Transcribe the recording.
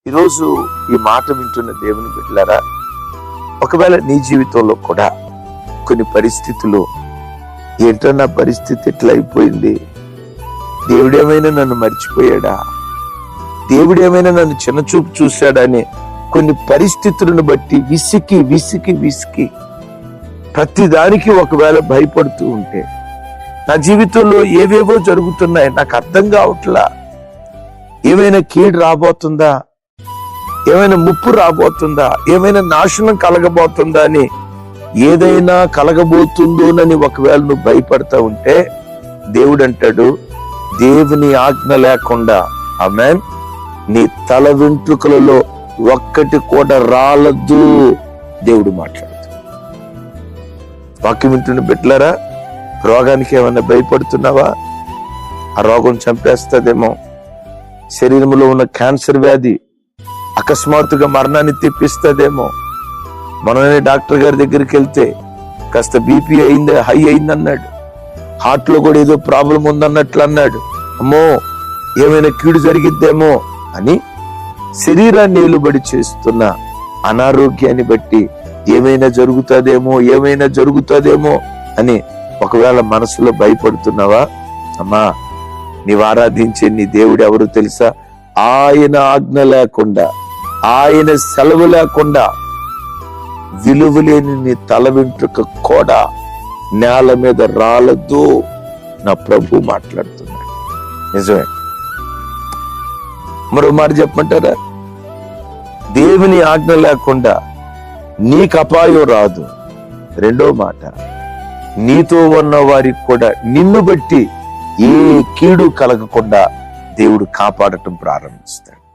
ఈరోజు ఈ మాట వింటున్న దేవుని బిడ్డలారా, ఒకవేళ నీ జీవితంలో కూడా కొన్ని పరిస్థితులు, ఏంటో నా పరిస్థితి ఎట్లా అయిపోయింది, దేవుడేమైనా నన్ను మర్చిపోయాడా, దేవుడేమైనా నన్ను చిన్నచూపు చూశాడా అని కొన్ని పరిస్థితులను బట్టి విసికి విసికి విసికి ప్రతిదానికి ఒకవేళ భయపడుతూ ఉంటే, నా జీవితంలో ఏవేవో జరుగుతున్నాయి, నాకు అర్థం కావట్లా, ఏమైనా కీడు రాబోతుందా, ఏమైనా ముప్పు రాబోతుందా, ఏమైనా నాశనం కలగబోతుందా అని, ఏదైనా కలగబోతుందోనని ఒకవేళ నువ్వు భయపడతా ఉంటే దేవుడు అంటాడు, దేవుని ఆజ్ఞ లేకుండా ఆమేన్ నీ తల వెంట్రుకలలో ఒక్కటి కూడా రాలద్దు. దేవుడు మాట్లాడుతాడు. వాక్యం వింటున్న బిడ్డలారా, రోగానికి ఏమైనా భయపడుతున్నావా? ఆ రోగం చంపేస్తుందేమో, శరీరంలో ఉన్న క్యాన్సర్ వ్యాధి అకస్మాత్తుగా మరణాన్ని తెప్పిస్తుందేమో. మననే డాక్టర్ గారి దగ్గరికి వెళ్తే కాస్త బీపీ అయింది, హై అయింది అన్నాడు, హార్ట్ లో కూడా ఏదో ప్రాబ్లం ఉందన్నట్లు అన్నాడు. అమ్మో ఏమైనా కీడు జరిగిద్దేమో అని శరీరాన్ని ఏలుబడి చేస్తున్న అనారోగ్యాన్ని బట్టి ఏమైనా జరుగుతుందేమో అని ఒకవేళ మనసులో భయపడుతున్నావా? అమ్మా, నీవు ఆరాధించే నీ దేవుడు ఎవరు తెలుసా? ఆయన ఆజ్ఞ లేకుండా, ఆయన సెలవు లేకుండా విలువలేని నీ తల వెంట్రుక కూడా నేల మీద రాలదు. నా ప్రభు మాట్లాడుతున్నాడు. నిజమే. మరో మాట చెప్పమంటారా? దేవుని ఆజ్ఞ లేకుండా నీకు అపాయం రాదు. రెండో మాట, నీతో ఉన్న వారికి కూడా నిన్ను బట్టి ఏ కీడు కలగకుండా దేవుడు కాపాడటం ప్రారంభిస్తాడు.